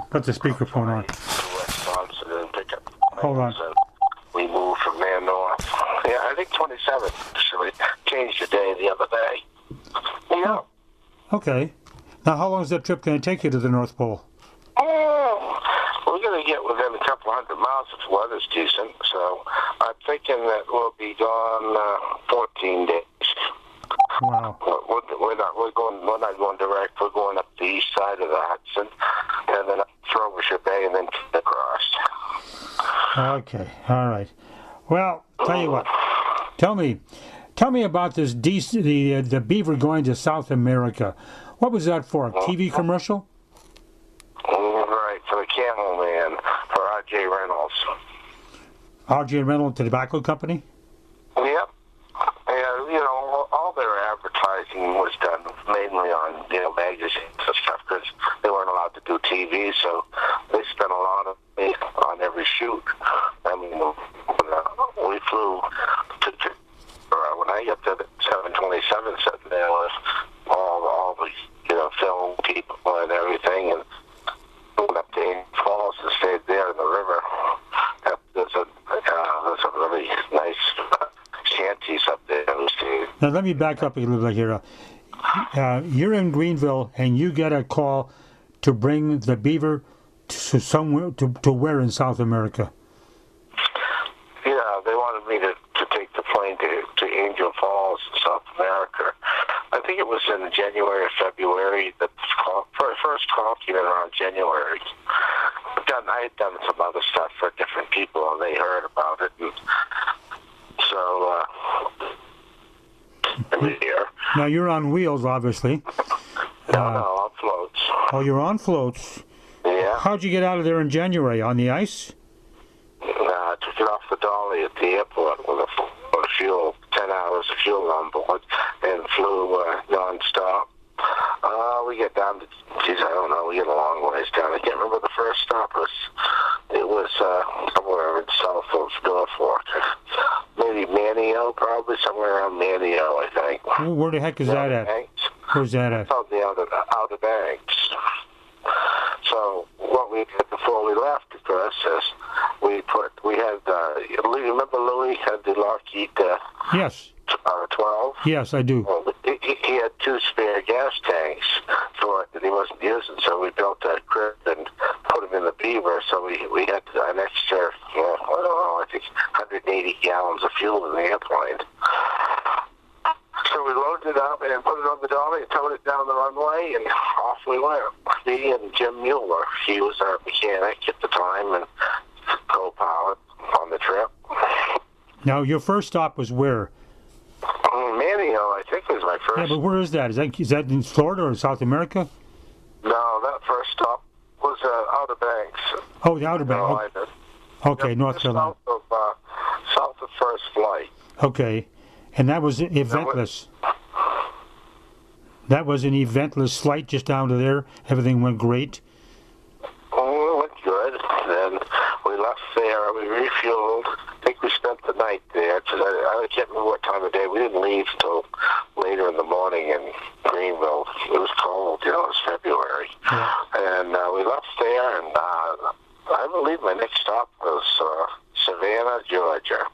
put the speakerphone on. Wisconsin and pick up. Hold on. So we moved from there north. Yeah, I think 27th. So we changed the day the other day. Yeah. Oh, okay. Now, how long is that trip going to take you to the North Pole? Oh, we're going to get within a couple hundred miles if the weather's decent. So I'm thinking that we'll be gone 14 days. Wow. We're not going direct. We're going up the east side of the Hudson, and then up Frobisher Bay, and then across. Okay. All right. Well, tell you what. Tell me about this the Beaver going to South America. What was that for? A TV commercial? Right, for the Camel Man, for R.J. Reynolds. R.J. Reynolds Tobacco Company? Yep. And, all their advertising was done mainly on, magazines and stuff, because they weren't allowed to do TV, so they spent a lot of money on every shoot. I mean, when we flew to when I got to the 727, sitting there with all the, film people and everything, and went up to Angel Falls and stayed there in the river. There's a really nice shanties up there. Now let me back up a little bit here. You're in Greenville, and you get a call to bring the Beaver to somewhere to where in South America? Yeah, they wanted me to take the plane to Angel Falls, South America. I think it was in January or February. The first call came in around January. I had done some other stuff for different people, and they heard about it. And so, every year. Now, you're on wheels, obviously. No, on floats. Oh, you're on floats. Yeah. How'd you get out of there in January? On the ice? I took it off the dolly at the airport with a fuel, 10 hours of fuel on board, and flew non-stop. We get down to, I don't know, we get a long ways down. I can't remember the first stop. It was somewhere in south of Norfolk. Maybe Manio, probably somewhere around Manio, I think. Where the heck is that at? Banks. Where's that at? It's on the Outer Banks. So what we did before we left, of course, is we had, remember Louis had the Lockheed Yes. 12? Yes, I do. Well, he had 2 spare gas tanks for it that he wasn't using, so we built a crib and put him in the Beaver, so we had an extra, I think 180 gallons of fuel in the airplane. So we loaded it up and put it on the dolly and towed it down the runway, and off we went. Me and Jim Mueller, he was our mechanic at the time and co-pilot on the trip. Now, your first stop was where? Manio, I think, was my first. Yeah, but where is that? Is that in Florida or South America? No, that first stop was Outer Banks. Oh, the Outer Banks. Okay, North Carolina. South of First Flight. Okay, and that was eventless. That was an eventless flight just down to there. Everything went great. Oh, it went good. Then we left there. We refueled. I think we spent the night there. I can't remember what time of day. We didn't leave until later in the morning in Greenville. It was cold. It was February. Yeah. And we left there, and I believe my next stop was Savannah, Georgia.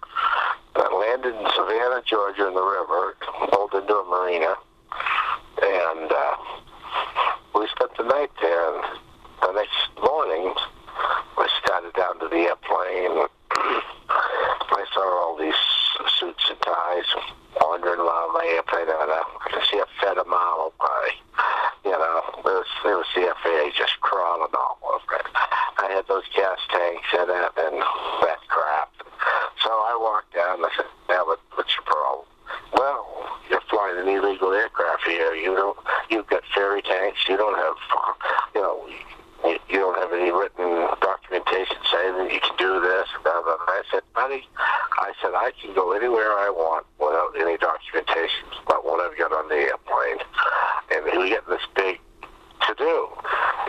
I landed in Savannah, Georgia in the river, pulled into a marina, and we spent the night there. And the next morning, we started down to the airplane. I saw all these suits and ties wandering around my airplane. I could see a Fed a mile by. There was the FAA just crawling all over it. I had those gas tanks in it and that crap. So I walked down and I said, "Now, what's your problem?" "Well, you're flying an illegal aircraft here. You've got ferry tanks. You don't have, you don't have any written documentation saying that you can do this." And I said, "Buddy," I can go anywhere I want without any documentation about what I've got on the airplane. And we get this big to-do.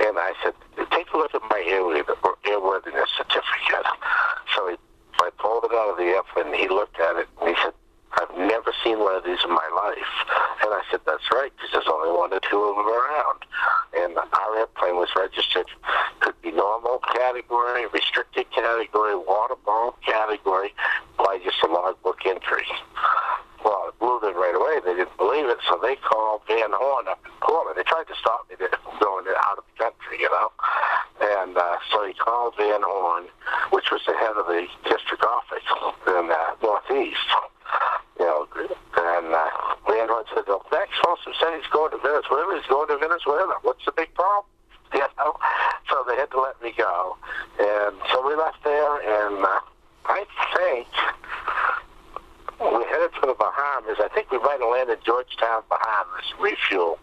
And I said, "Take a look at my airworthiness certificate." So I pulled it out of the airplane, and he looked at it, and he said, "I've never seen one of these in my life." And I said, "That's right, because there's only 1 or 2 of them around." And our airplane was registered, could be said, well, next Folsom said he's going to Venezuela. He's going to Venezuela. What's the big problem? You know? So they had to let me go. And so we left there, and I think we headed for the Bahamas. I think we might have landed Georgetown, Bahamas, refueled.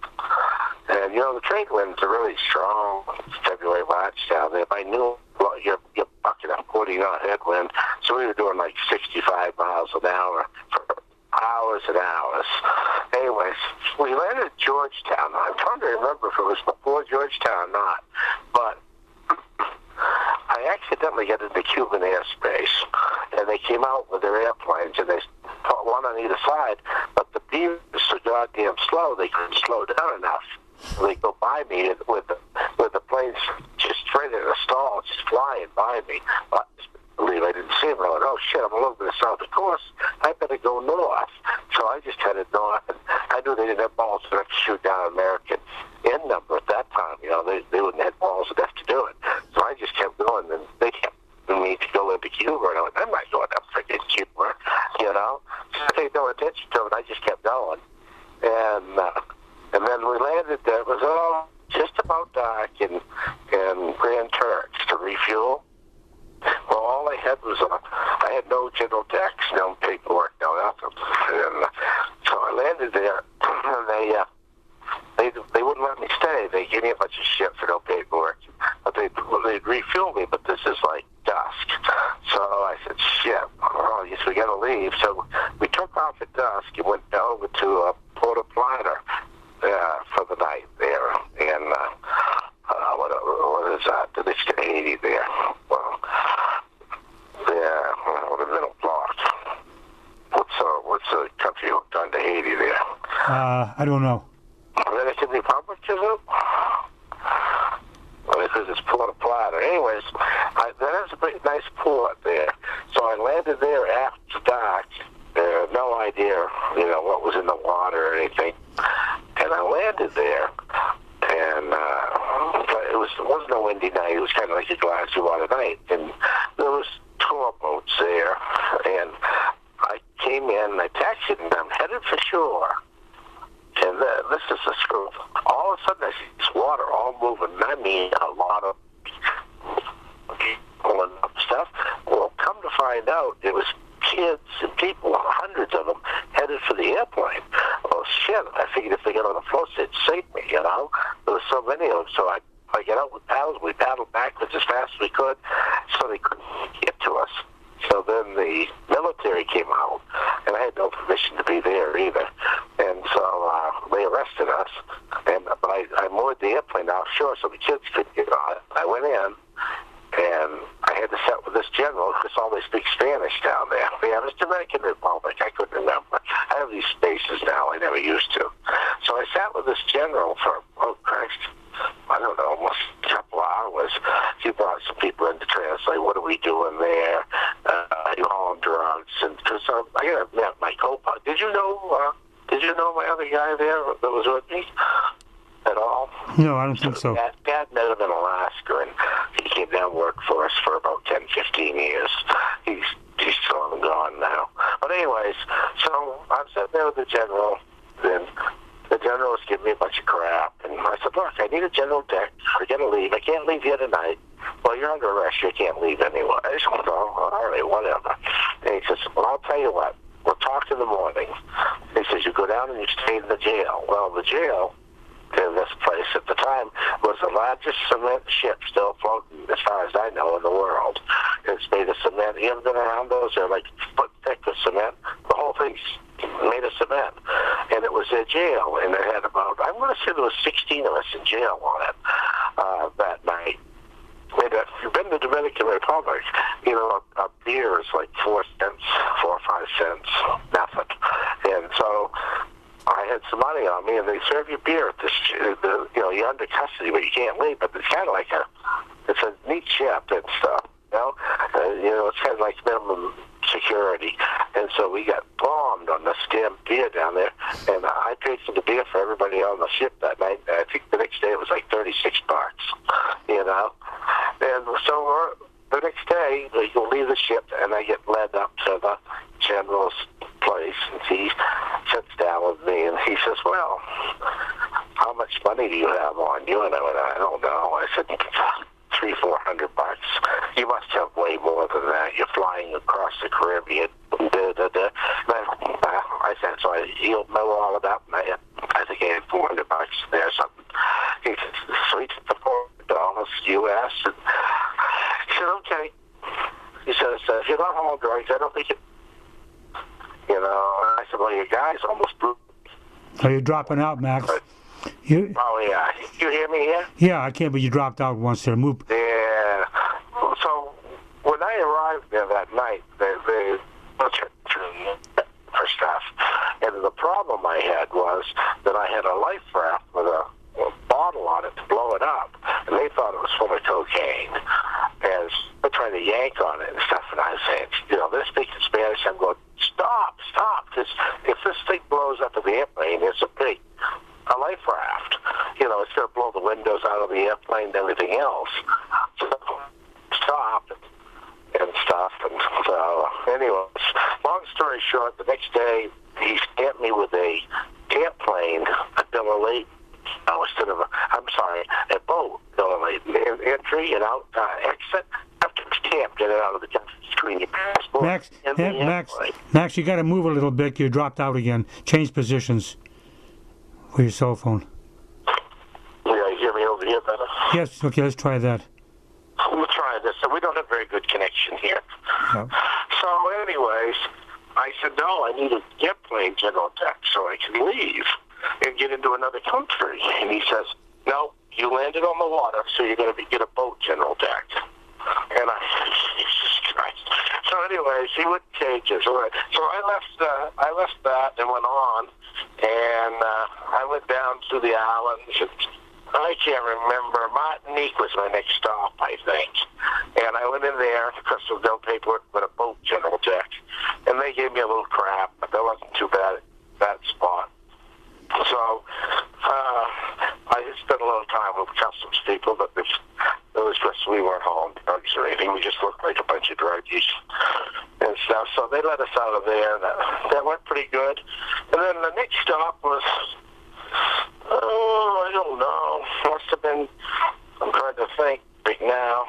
And, you know, the trade winds are really strong February, March down there. By noon, you're bucking up 40-knot headwind. So we were doing like 65 miles an hour for hours and hours. Anyways, we landed at Georgetown. I'm trying to remember if it was before Georgetown or not. But I accidentally got into Cuban airspace, and they came out with their airplanes, and they put one on either side, but the Beavers were so goddamn slow, they couldn't slow down enough. They go by me with the planes just straight in a stall, just flying by me. I believe I didn't see them. I went, oh shit, I'm a little bit south of course. I better go north. So I just headed north, and I knew they didn't have balls enough to shoot down American in number at that time. You know, they wouldn't have balls enough to do it. So I just kept going, and they kept me to go into Cuba, and I went, I'm not going up freaking Cuba, you know. So I paid no attention to it. I just kept going, and then we landed there. It was all just about dark in Grand Turks to refuel. Well, all I had was I had no general decks, no paperwork, no nothing. And so I landed there, and they wouldn't let me stay. They gave me a bunch of shit for no paperwork. But they'd refuel me, but this is like dusk. So I said, shit, well, I guess we got to leave. So we took off at dusk and went over to Puerto Plata for the night there. And what is that? The next to Haiti there. Well, yeah, well, the middle block. What's the country hooked on to Haiti there? I don't know. Dominican Republic, is it? Well, because it's Puerto Plata. Anyways, that is a pretty nice port there. So I landed there after dark. No idea, you know, what was in the water or anything. And I landed there, and it wasn't a windy night. It was kind of like a glassy water night, and there was tour boats there, and I came in, and I taxied, and I'm headed for shore. And this is the truth. All of a sudden, I see this water all moving. I mean, a lot of pulling up stuff. Well, come to find out, it was kids and people, hundreds of them, headed for the airplane. Well, shit, I figured if they got on the float, they'd save me, you know? There was so many of them, so I get out with paddles. We paddled backwards as fast as we could, so they couldn't get to us. So then the military came out, and I had no permission to be there either. And so they arrested us, but I moored the airplane offshore so the kids couldn't get on it. I went in, and I had to sit with this general because all they speak Spanish down there. Yeah, it was Dominican Republic. I couldn't remember. I have these spaces now I never used to. So I sat with this general for, oh Christ, I don't know, almost a couple of hours. He brought some people in to translate. What are we doing there? You hauling drugs? And because I had met my co-pilot. Did you know my other guy there that was with me at all? No, I don't think so. Dad met him in Alaska, and he came down and worked for us for about 10, 15 years. He's still gone now. But anyways, so I'm sitting there with the general, and the general was giving me a bunch of crap. And I said, look, I need a general deck. I got to leave. I can't leave here tonight. Well, you're under arrest. You can't leave anyway. I just went, oh, all right, whatever. And he says, well, I'll tell you what. We'll talk in the morning. He says, you go down and you stay in the jail. Well, the jail in this place at the time was the largest cement ship still floating, as far as I know, in the world. It's made of cement. You ever been around those? They're like foot thick of cement. The whole thing's made of cement. And it was a jail, and it had about, I'm going to say there was 16 of us in jail on it that night. And if you've been to the Dominican Republic, you know, a beer is like 4 cents, 4 or 5 cents, nothing. And so I had some money on me, and they serve you beer at this, you know, you're under custody, but you can't leave. But it's kind of like it's a neat ship and stuff, you know? It's kind of like minimum security. And so we got bombed on this damn beer down there, and I paid for the beer for everybody on the ship that night. I think the next day it was like $36, you know? And so the next day, you leave the ship, and I get led up to the general's place, and he sits down with me, and he well, how much money do you have on you? And I went, I don't know. I said, $300-400. You must have way more than that. You're flying across the Caribbean. I said, so he know all about it. I think he had $400 there or something. He said, so he took the $400 US. And he said, okay. He says, if you're not home drugs, I don't think it, and I said, well, your guy's almost blew. Are you dropping out, Max? Oh, yeah. You hear me here? Yeah, I can't, but you dropped out once there. Move. Yeah. So when I arrived there that night, they for stuff. And the problem I had was that I had a life raft with a bottle on it to blow it up. And they thought it was full of cocaine. And they're trying to yank on it and stuff. And I was saying, they're speaking Spanish. I'm going, stop. Because if this thing blows up in the airplane, it's a life raft. It's going to blow the windows out of the airplane and everything else. So stop and stuff. And so, anyways, long story short, the next day he stamped me with a airplane, a bill of lading. Instead of a boat bill of lading. Entry and out, exit. After stamped, get it out of the screen. Max, you got to move a little bit. You dropped out again. Change positions with your cell phone. Yeah, you hear me over here better? Yes. Okay, let's try that. We'll try this. So we don't have very good connection here. No. So, anyways, I said, no, I need a airplane general deck so I can leave and get into another country. And he says, no, you landed on the water, so you're going to get a boat general deck. And Jesus Christ. So anyways, he wouldn't change it. So I left that and went on, and I went down to the islands. And I can't remember. Martinique was my next stop, I think. And I went in there because of no paperwork with a boat general deck. And they gave me a little crap, but that wasn't too bad at that spot. So I spent a little time with customs people, but it was just, we weren't hauling drugs or anything. We just looked like a bunch of druggies and stuff. So they let us out of there, and that went pretty good. And then the next stop was, I don't know, must have been, I'm trying to think right now.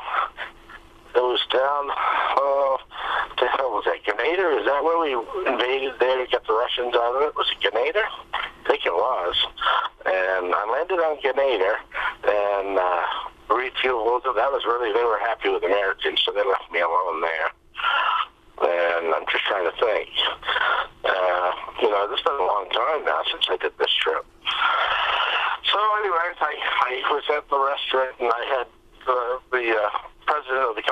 It was down, the hell was that, Grenada? Is that where we invaded there to get the Russians out of it? Was it Grenada? I think it was. And I landed on Grenada and refueled. That was really, they were happy with Americans, so they left me alone there. And I'm just trying to think. This has been a long time now since I did this trip. So anyways, I was at the restaurant and I had the president of the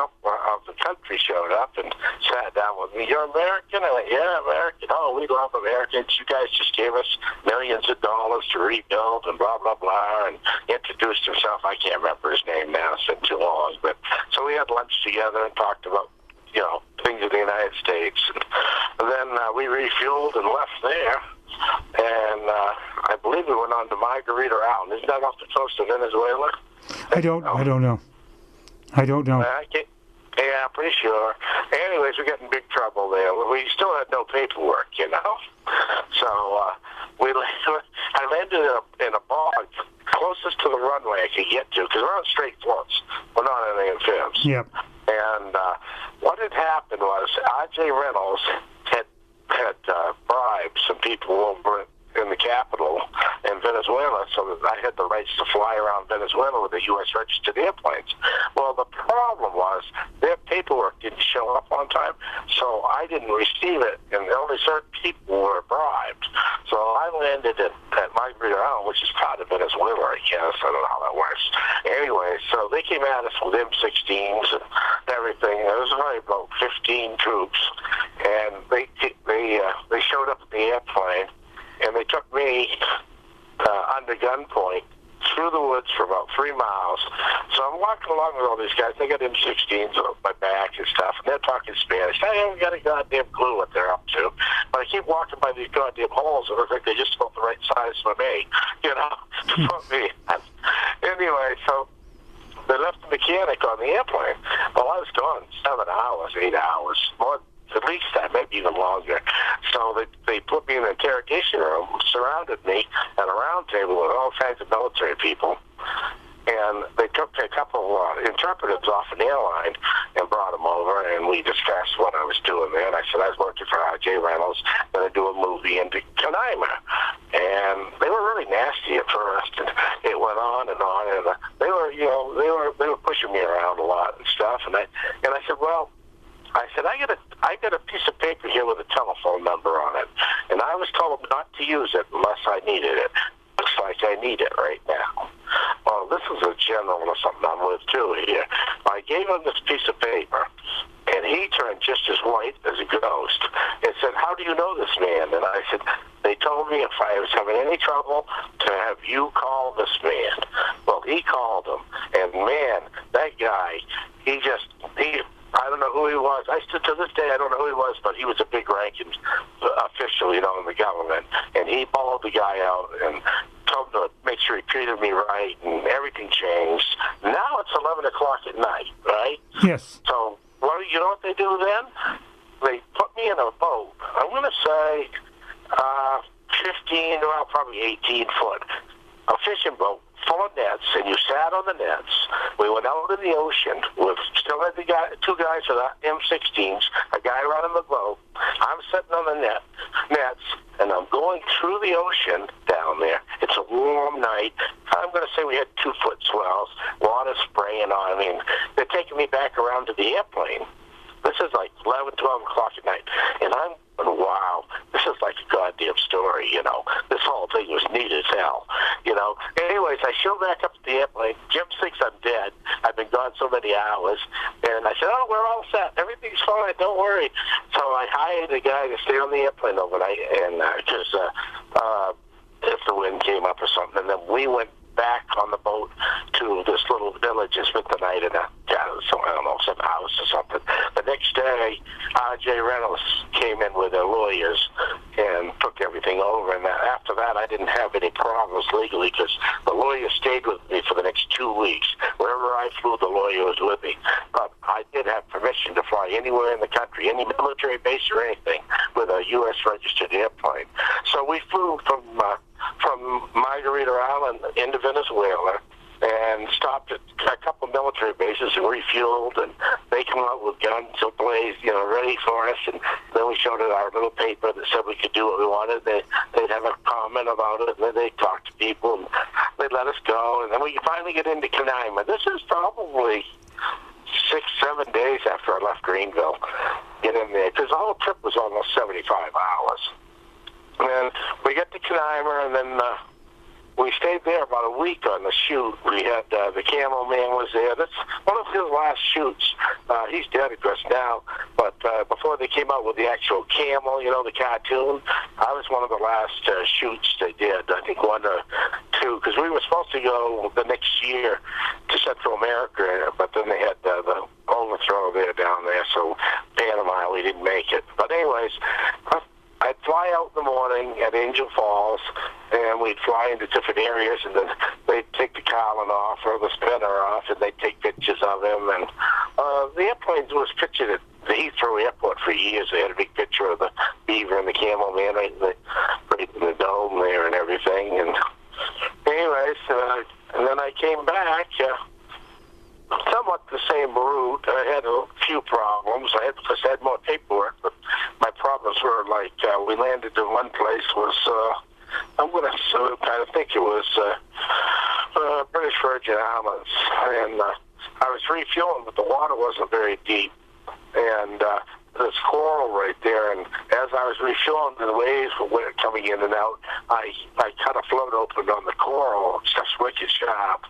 country showed up and sat down with me. You're American? I went, yeah, American. Oh, we love Americans. You guys just gave us millions of dollars to rebuild and blah, blah, blah, and introduced himself. I can't remember his name now. It's been too long. But so we had lunch together and talked about, things in the United States. And then we refueled and left there. And I believe we went on to Margarita Island. Isn't that off the coast of Venezuela? I don't know. Yeah, I'm pretty sure. Anyways, we got in big trouble there. We still had no paperwork, So I landed in a bog closest to the runway I could get to, because we're on straight floats. We're not on any amphibs. Yep. And what had happened was R.J. Reynolds had bribed some people over in the capital in Venezuela, so that I had the rights to fly around Venezuela with the U.S. registered airplanes. Well, the problem was their paperwork didn't show up on time, so I didn't receive it, and only certain people were bribed. So I landed at Margarita Island, which is part of Venezuela, I guess. I don't know how that works. Anyway, so they came at us with M16s and everything. There was only about 15 troops, and they showed up at the airplane. And they took me under gunpoint through the woods for about 3 miles. So I'm walking along with all these guys. They got M16s on my back and stuff, and they're talking Spanish. I haven't got a goddamn clue what they're up to. But I keep walking by these goddamn holes, and it looks like they just about the right size for me, to put me. Anyway, so they left the mechanic on the airplane. Well, I was gone 7 hours, 8 hours, more at least that, maybe even longer. So they put me in an interrogation room, surrounded me at a round table with all kinds of military people. And they took a couple interpreters off an airline and brought them over, and we discussed what I was doing there. And I said I was working for R.J. Reynolds, going to do a movie in Canaima. And they were really nasty at first, and it went on, and they were pushing me around a lot and stuff. And I said, well, I got a piece of paper here with a telephone number on it, and I was told not to use it unless I needed it. Looks like I need it right now. Well, this is a general or something I'm with too here. I gave him this piece of paper, and he turned just as white as a ghost and said, how do you know this man? And I said, they told me if I was having any trouble to have you call this man. Well, he called him, and man, that guy, I don't know who he was. To this day, I don't know who he was, but he was a big ranking official, in the government. And he bawled the guy out and told him to make sure he treated me right, and everything changed. Now it's 11 o'clock at night, right? Yes. So, you know what they do then? They put me in a boat. I'm going to say 15, well, probably 18 foot. A fishing boat full of nets, and you sat on the nets. We went out in the ocean. We still had two guys with M16s, a guy running the boat. I'm sitting on the nets, and I'm going through the ocean down there. It's a warm night. I'm going to say we had 2-foot swells, water spraying on me. They're taking me back around to the airplane. This is like 11, 12 o'clock at night, and I'm going, wow, this is like a goddamn story, This whole thing was neat as hell, Anyways, I show back up to the airplane. Jim thinks I'm dead. I've been gone so many hours. And I said, oh, we're all set. Everything's fine. Don't worry. So I hired a guy to stay on the airplane overnight, and because if the wind came up or something, and then we went back on the boat to this little village and spent the night in some house or something. The next day, R.J. Reynolds came in with their lawyers and took everything over. And after that, I didn't have any problems legally because the lawyer stayed with me for the next 2 weeks. Wherever I flew, the lawyer was with me. But I did have permission to fly anywhere in the country, any military base or anything, with a U.S. registered airplane. So we flew from Margarita Island into Venezuela and stopped at a couple military bases and refueled, and they come out with guns ablaze, ready for us. And then we showed it our little paper that said we could do what we wanted. They'd have a comment about it, and then they'd talk to people, and they'd let us go. And then we finally get into Canaima. This is probably 6-7 days after I left Greenville. Get in there, because the whole trip was almost 75 hours. And we get to Canaima, and then we stayed there about a week on the shoot. We had the Camel Man was there. That's one of his last shoots. He's dead, of course, now. But before they came out with the actual camel, the cartoon, I was one of the last shoots they did. I think 1 or 2, because we were supposed to go the next year to Central America, but then they had the overthrow there down there, so Panama, we didn't make it. But anyways, I'd fly out in the morning at Angel Falls, and we'd fly into different areas, and then they'd take the collar off or the spinner off, and they'd take pictures of him. And the airplane was pictured at the Heathrow Airport for years. They had a big picture of the Beaver and the Camel Man right in the dome there and everything. And anyways, and then I came back. Somewhat the same route. I had a few problems. I had more paperwork, but my problems were like we landed in one place was I'm going to kind of think it was British Virgin Islands, and I was refueling, but the water wasn't very deep, and this coral right there, and as I was refueling, the waves were coming in and out. I cut a float open on the coral. It's just wicked sharp.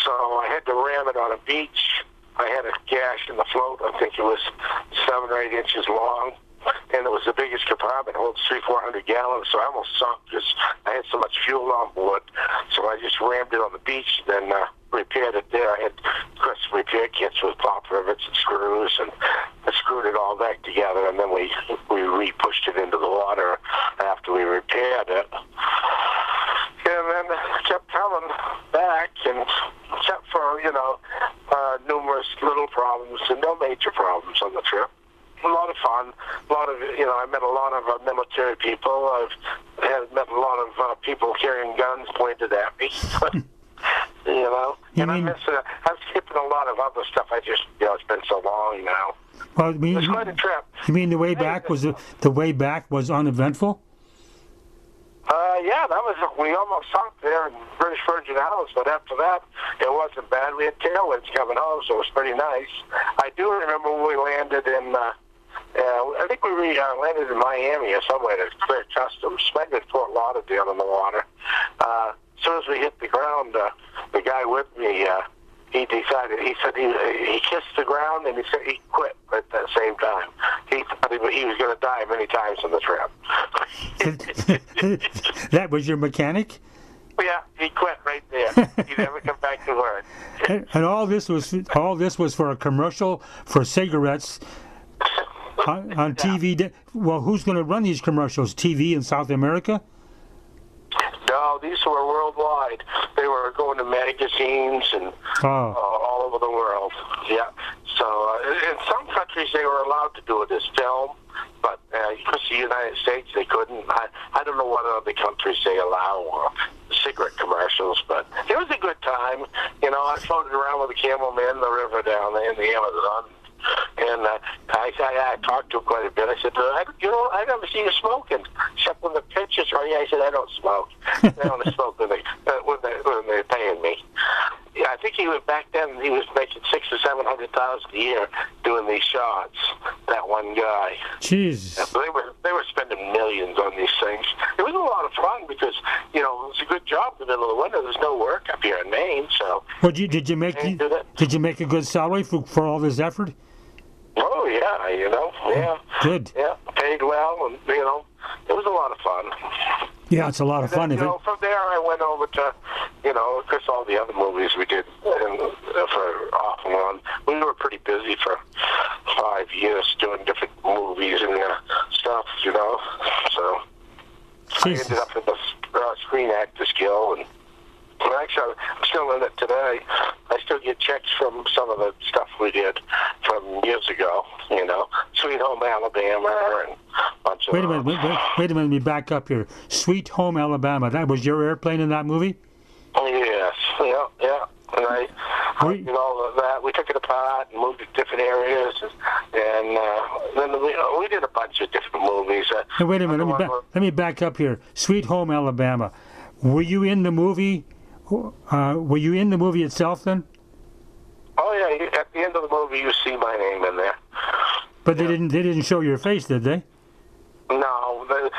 So I had to ram it on a beach. I had a gash in the float. I think it was 7 or 8 inches long, and it was the biggest compartment. It holds 300-400 gallons, so I almost sunk because I had so much fuel on board. So I just rammed it on the beach, and then repaired it there. I had, of course, repair kits with pop rivets and screws, and I screwed it all back together, and then we re-pushed it into the water after we repaired it. And then kept coming back, and except for, numerous little problems and no major problems on the trip. A lot of fun. people carrying guns pointed at me. You know, and I'm skipping a lot of other stuff. I just, it's been so long now. Well, It was quite a trip. you mean the way back was uneventful? Yeah, we almost sunk there in British Virgin Islands, but after that, it wasn't bad. We had tailwinds coming home, so it was pretty nice. I do remember when we landed in, I think we landed in Miami or somewhere to clear customs, maybe at Fort Lauderdale in the water. As soon as we hit the ground, the guy with me, he decided, he said he kissed the ground and he said he quit at the same time. He thought he was going to die many times on the trip. That was your mechanic? Yeah, he quit right there. He never come back to work. And all this was for a commercial for cigarettes on TV. Well, who's going to run these commercials? TV in South America? No, these were worldwide. They were going to magazines and all over the world. Yeah. So in some countries they were allowed to do it as film, but because the United States they couldn't. I don't know what other countries they allow cigarette commercials, but it was a good time. I floated around with a cameraman in the river down there in the Amazon. And I talked to him quite a bit. I said, I never see you smoking, except when the pictures are. I said, I don't smoke. I only smoke when they're paying me. Yeah, I think back then he was making $600,000 or $700,000 a year doing these shots. That one guy. Jeez. They were spending millions on these things. It was a lot of fun because it was a good job in the middle of the winter. There's no work up here in Maine, so. Well, did you make a good salary for all this effort? Oh yeah, yeah. Good. Yeah, paid well, and it was a lot of fun. Yeah, it's a lot of fun. From there I went over to, of course, all the other movies we did for off and on. We were pretty busy for 5 years doing different movies and stuff, So Jesus. I ended up with a Screen Actors Guild, and actually, I'm still in it today. I still get checks from some of the stuff we did from years ago, Sweet Home Alabama and a bunch of Wait a minute, let me back up here. Sweet Home Alabama, that was your airplane in that movie? Yes, yeah. And I did all of that. We took it apart and moved it to different areas, and then we did a bunch of different movies. Hey, wait a minute, let me back up here. Sweet Home Alabama. Were you in the movie? Were you in the movie itself then? Oh yeah, at the end of the movie you see my name in there. But they didn't show your face, did they? No. But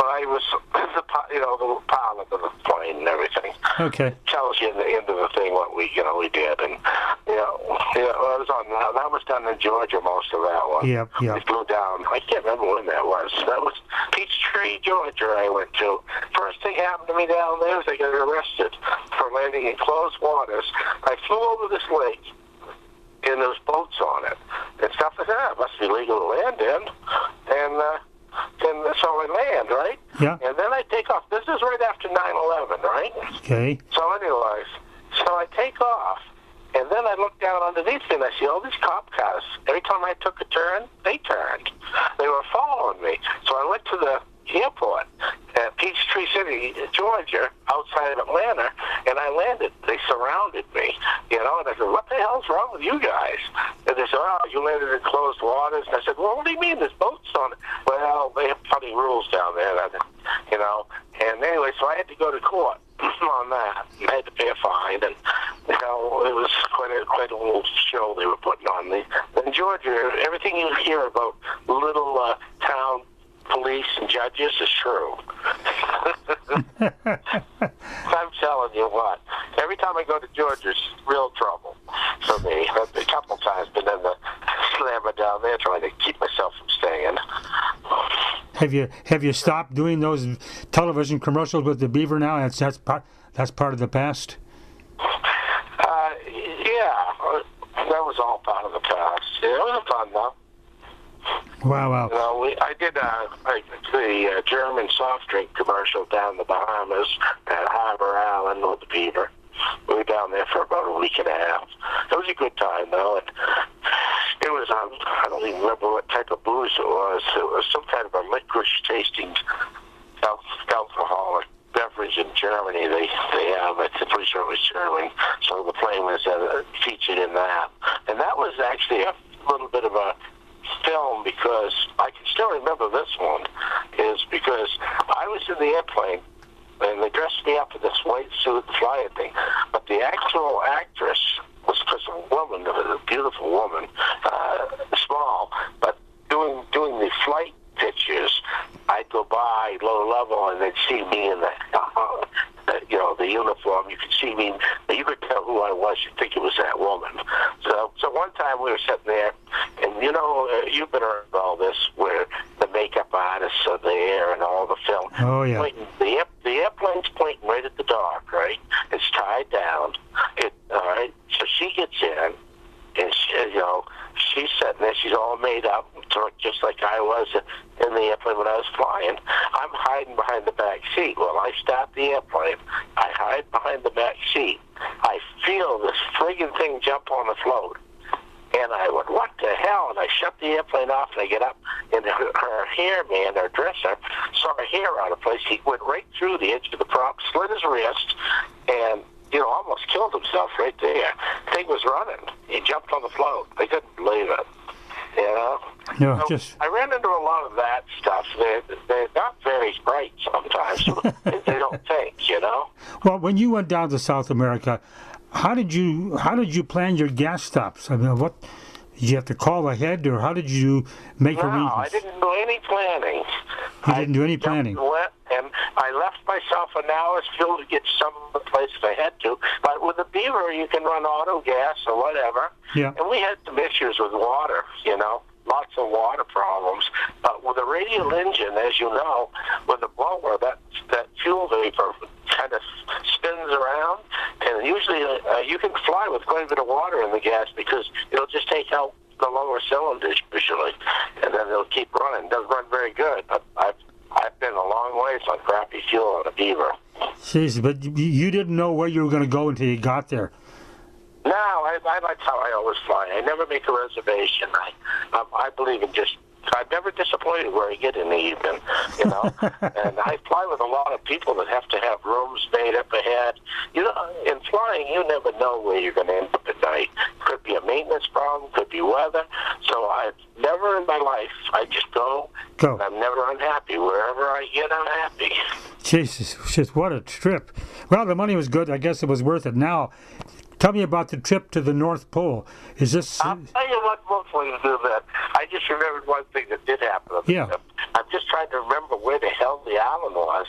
I was the pilot of the plane and everything. Okay. Tells you in the end of the thing what we did, and that was done in Georgia, most of that one. Yep. We flew down. I can't remember when that was. That was Peachtree, Georgia. I went to. First thing happened to me down there was I got arrested for landing in closed waters. I flew over this lake, and there was boats on it and stuff. I said, it must be legal to land in, and so I land, right? Yeah. And then I take off. This is right after 9/11, right? Okay. So anyways, I take off, and then I look down underneath me, and I see all these cop cars. Every time I took a turn, they turned. They were following me. So I went to the airport at Peachtree City, Georgia, outside of Atlanta, and I landed. They surrounded me, and I said, what the hell's wrong with you guys? And they said, you landed in closed waters. And I said, well, what do you mean? There's boats on it. Well, they have funny rules down there, And anyway, so I had to go to court on that. I had to pay a fine, and it was quite a little show they were putting on. In Georgia, everything you hear about little town police and judges is true. I'm telling you what. Every time I go to Georgia, it's real trouble for me. A couple times been in the slammer down there trying to keep myself from staying. Have you stopped doing those television commercials with the Beaver now? That's part of the past. Yeah, that was all part of the past. Yeah, it was fun though. Wow. I did the German soft drink commercial down in the Bahamas at Harbor Island with the Beaver. We were down there for about a week and a half. It was a good time, though. And it was, I don't even remember what type of booze it was. It was some kind of a licorice-tasting alcoholic that. And that was actually a little bit of a film, because I can still remember this one, is because I was in the airplane and they dressed me up in this white suit flying thing, but the actual actress was just a woman, a beautiful woman, small, but doing the flight pictures, I'd go by low level and they'd see me in the uniform. You could see me, you could tell who I was. You'd think it was that woman. So one time we were sitting there, and you've been around all this, where the makeup artists are there and all the film. Oh, yeah. The airplane's pointing right at the dock, right? It's tied down. All right. So she gets in, and she's sitting there. She's all made up, just like I was in the airplane when I was flying. I'm hiding behind the back seat. Well, I stop the airplane. I hide behind the back seat. I feel this friggin' thing jump on the float. And I went, what the hell? And I shut the airplane off, and I get up, and her hair man, her dresser, saw her hair out of place. He went right through the edge of the prop, slit his wrist, and almost killed himself right there. Thing was running. He jumped on the float. They couldn't believe it. No, so I ran into a lot of that stuff. They're not very bright sometimes. They don't think, Well, when you went down to South America, how did you plan your gas stops? I mean, what did you have to call ahead, or how did you make arrangements? No, I didn't do any planning. You didn't do any planning. And I left myself an hour's fuel to get some of the place if I had to. But with the Beaver, you can run auto gas or whatever. Yeah. And we had some issues with water, lots of water problems. But with a radial engine, as you know, with a blower, that fuel vapor kind of spins around. And usually you can fly with quite a bit of water in the gas, because it'll just take out the lower cylinders usually, and then it'll keep running. It doesn't run very good, but I've been a long ways on crappy fuel on a Beaver. Jeez, but you didn't know where you were going to go until you got there. No, that's how I always fly. I never make a reservation. I believe in I'm never disappointed where I get in the evening, And I fly with a lot of people that have to have rooms made up ahead. In flying, you never know where you're going to end up at night. Could be a maintenance problem, could be weather. So I've never in my life, I just go. And I'm never unhappy. Wherever I get, I'm happy. Jesus, what a trip. Well, the money was good. I guess it was worth it. Now, tell me about the trip to the North Pole. Is this... I'll tell you what, mostly to do that. I just remembered one thing that did happen. Yeah. I'm just trying to remember where the hell the island was.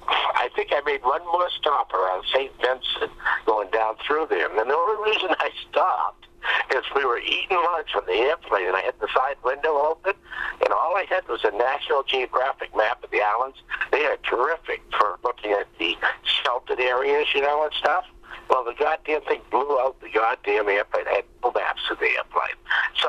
I think I made one more stop around St. Vincent going down through there. And the only reason I stopped is we were eating lunch on the airplane, and I had the side window open, and all I had was a National Geographic map of the islands. They are terrific for looking at the sheltered areas, and stuff. Well, the goddamn thing blew out the goddamn airplane. I had no maps of the airplane. So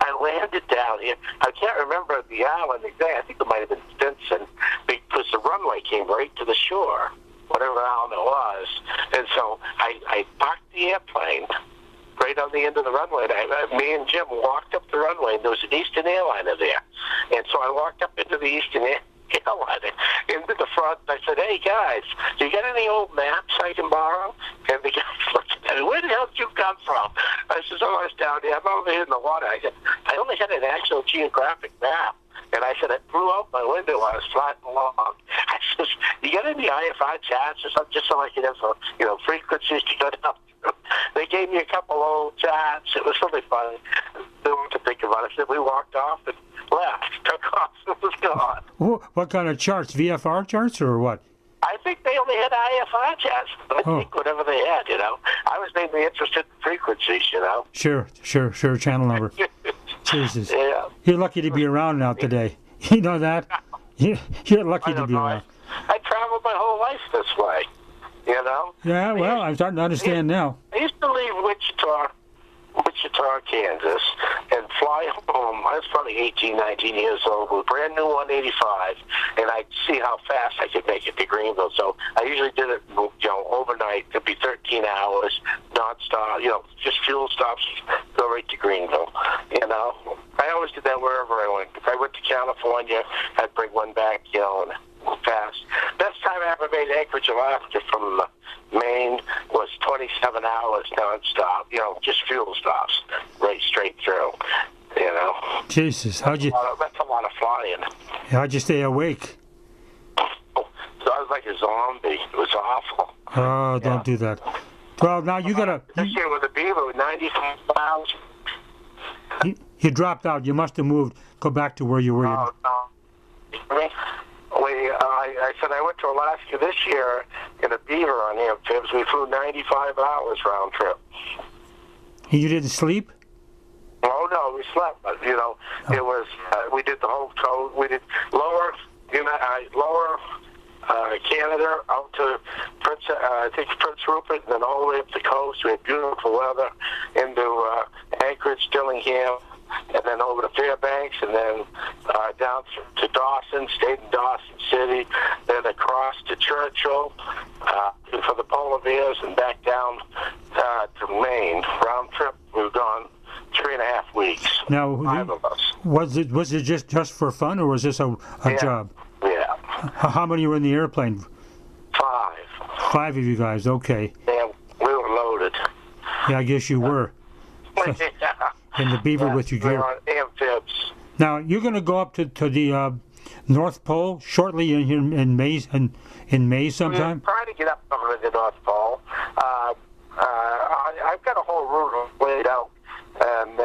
I landed down here. I can't remember the island exactly. I think it might have been Vincent, because the runway came right to the shore, whatever island it was. And so I parked the airplane right on the end of the runway. Me and Jim walked up the runway, and there was an Eastern airliner there. And so I walked up into the Eastern airliner, into the front, and I said, hey, guys, do you got any old maps I can borrow? And the guys looked at me, where the hell did you come from? I said, I was down here. I'm over here in the water. I said, I only had a National Geographic map. And I said, I blew out my window while I was flying along. I said, you got any IFI charts or something, just so I could have some, frequencies to go down through? They gave me a couple old charts. It was really funny. To think about it. So we walked off and left, took off, and was gone. What kind of charts? VFR charts or what? I think they only had IFI charts. I think whatever they had, I was mainly interested in frequencies, Sure, channel number. Jesus. Yeah. You're lucky to be around now today. You know that? You're lucky to be around. I traveled my whole life this way, Yeah, well, I'm starting to understand now. I used to leave Wichita, Kansas, and fly home. I was probably 18, 19 years old with a brand new 185, and I'd see how fast I could make it to Greenville. So I usually did it, overnight. It'd be 13 hours, nonstop, just fuel stops, go right to Greenville. I always did that wherever I went. If I went to California, I'd bring one back, and fast. Best time I ever made Anchorage, Alaska from Maine was 27 hours nonstop. Just fuel stops, right straight through. Jesus, that's a lot of flying. How'd you stay awake? So I was like a zombie. It was awful. Oh, don't do that. Well, now you gotta. This year with the Beaver, 95 pounds. You dropped out. You must have moved. Go back to where you were. Oh, no. I said I went to Alaska this year in a Beaver on amphibs. We flew 95 hours round trip. You didn't sleep? Oh no, we slept. But it was. We did the whole coast. We did lower Canada out to Prince Rupert, and then all the way up the coast. We had beautiful weather into Anchorage, Dillingham, and then over to Fairbanks, and then down to Dawson, stayed in Dawson City, then across to Churchill for the polar bears, and back down to Maine. Round trip, we were gone 3.5 weeks. Now, 5 of us. Was it just for fun, or was this a job? Yeah. How many were in the airplane? 5. 5 of you guys. Okay. Yeah, we were loaded. Yeah, I guess you were. In the Beaver with your gear. We were on amphibs. Now you're going to go up to the North Pole shortly in May sometime. We're trying to get up over the North Pole. I've got a whole route laid out, and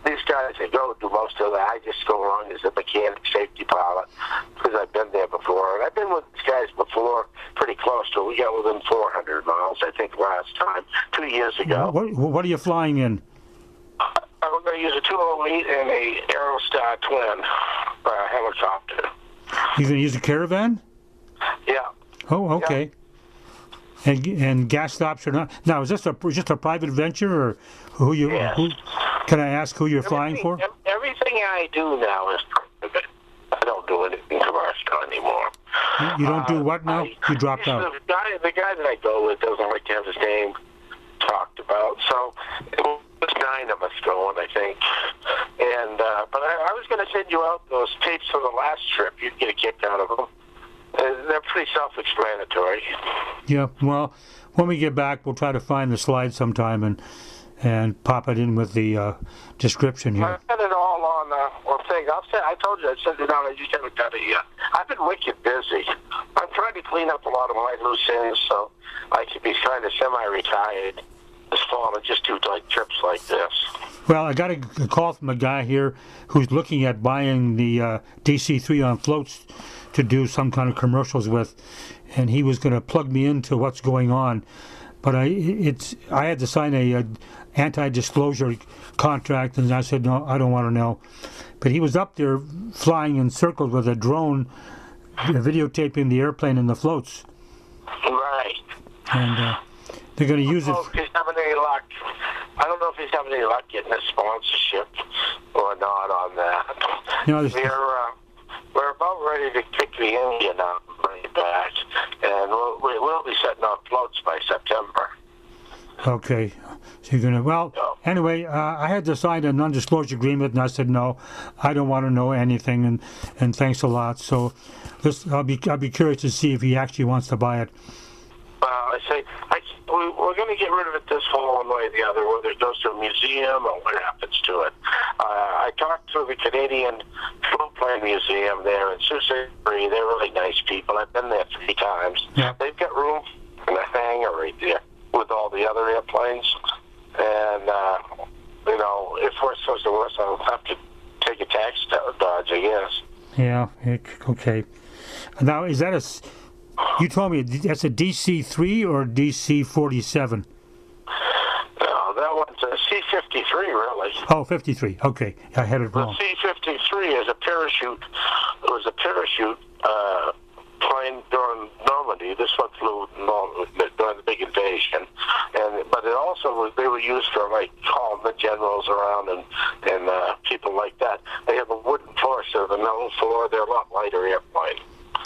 these guys that go do most of that. I just go along as a mechanic safety pilot because I've been there before, and I've been with these guys before, pretty close to. We got within 400 miles, I think, last time 2 years ago. What are you flying in? I'm going to use a 208 and a Aerostar twin helicopter. You going to use a Caravan? Yeah. Oh, okay. Yeah. And gas stops or not? Now, is this just a private venture, or who you? Yes. Can I ask who you're flying for? Everything I do now is private. I don't do anything commercial anymore. You don't do what now? You dropped out. The guy that I go with doesn't like to have his name talked about, so it was 9 of us going, I think. And but I was going to send you out those tapes from the last trip. You'd get a kick out of them. They're pretty self-explanatory. Yeah, well, when we get back, we'll try to find the slide sometime and pop it in with the description here. I sent it all on thing. I told you I'd send it out. I just haven't done it yet. I've been wicked busy. I'm trying to clean up a lot of my loose ends, so I could be kind of semi-retired this fall and just do trips like this. Well, I got a call from a guy here who's looking at buying the DC-3 on floats to do some kind of commercials with, and he was going to plug me into what's going on, but I had to sign a anti-disclosure contract, and I said no, I don't want to know. But he was up there flying in circles with a drone, videotaping the airplane and the floats. Right. And they're going to use it. If he's having any luck. I don't know if he's having any luck getting a sponsorship or not on that. We're about ready to kick the engine out and bring it back, and we'll be setting up floats by September. Okay, so you're gonna. Well, anyway, I had to sign a non-disclosure agreement, and I said no, I don't want to know anything, and thanks a lot. So, I'll be curious to see if he actually wants to buy it. I say we're going to get rid of it this fall one way or the other, whether it goes to a museum or what happens to it. I talked to the Canadian Floatplane Museum there in Sault Ste. Marie. They're really nice people. I've been there 3 times. Yeah. They've got room in a hangar right there with all the other airplanes. And, if worse comes to worse, I'll have to take a tax dodge, I guess. Yeah, okay. Now, is that you told me that's a DC-3 or DC-47? No, that one's a C-53, really. Oh, 53. Okay, I had it wrong. The C-53 is a parachute. It was a parachute plane during Normandy. This one flew during the big invasion, but it also they were used for calling the generals around and people like that. They have a wooden floor, so they're known for. They're a lot lighter airplane.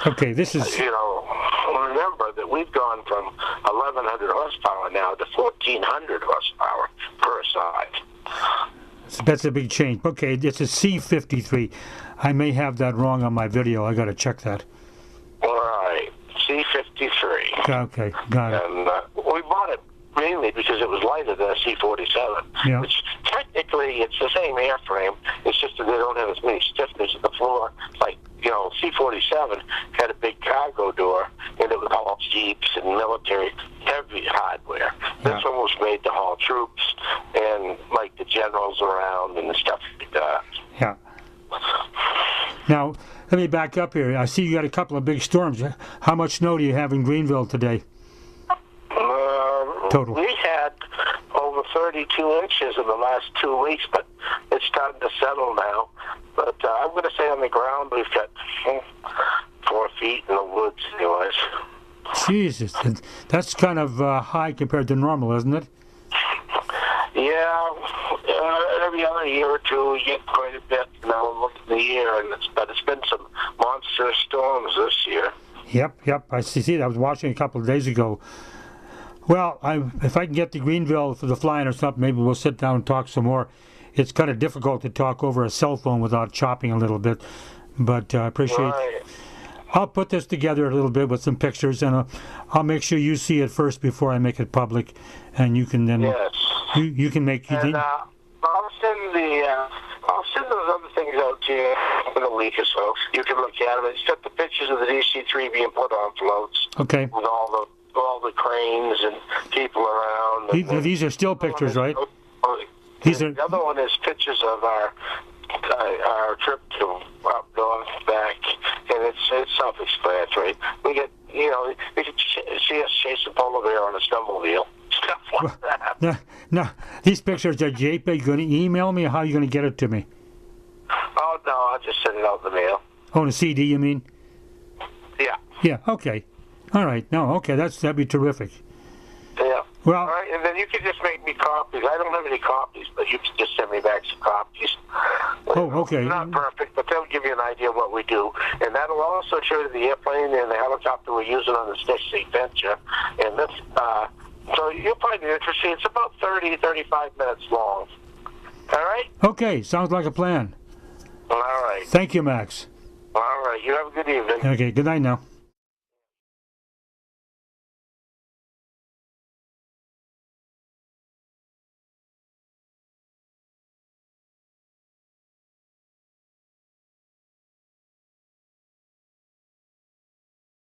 Okay, this is... remember that we've gone from 1,100 horsepower now to 1,400 horsepower per side. That's a big change. Okay, it's a C-53. I may have that wrong on my video. I got to check that. All right. C-53. Okay, got it. And we bought it mainly because it was lighter than a C-47, Yeah. which technically it's the same airframe. It's just that they don't have as many stiffness at the floor. Like, C-47 had a big cargo door, and it would haul jeeps and military heavy hardware. Yeah. This one was made to haul troops and, like, the generals around and stuff like that. Yeah. Now, let me back up here. I see you got a couple of big storms. How much snow do you have in Greenville today? Total. We had over 32 inches in the last 2 weeks, but it's starting to settle now. But I'm going to say on the ground we've got 4 feet in the woods anyways. Jesus, that's kind of high compared to normal, isn't it? Yeah, every other year or two we get quite a bit look at the year, but it's been some monster storms this year. Yep, I see that. I was watching a couple of days ago. Well, if I can get to Greenville for the flying or something, maybe we'll sit down and talk some more. It's kind of difficult to talk over a cell phone without chopping a little bit, but I appreciate Right. I'll put this together a little bit with some pictures, and I'll make sure you see it first before I make it public, and you can then Yes. you can make. And I'll send those other things out to you in a week or so. You can look at them. It's got the pictures of the DC-3 being put on floats. Okay. With all the cranes and people around. These are still pictures, right? These are. The other one is pictures of our trip to up north back, and it's self-explanatory. We get you can see us chasing polar bear on a snowmobile, stuff like that. No, these pictures are JPEG. You going to email me, or how are you going to get it to me? Oh no, I'll just send it out in the mail. Oh, in a CD, you mean? Yeah. Yeah. Okay. All right. No. Okay. That'd be terrific. Yeah. Well. All right, and then you can just make me copies. I don't have any copies, but you can just send me back some copies. Oh, okay. Not perfect, but they'll give you an idea of what we do. And that'll also show you the airplane and the helicopter we're using on the Stick Venture. And this, so you'll find it interesting. It's about 35 minutes long. All right? Okay. Sounds like a plan. All right. Thank you, Max. All right. You have a good evening. Okay. Good night now.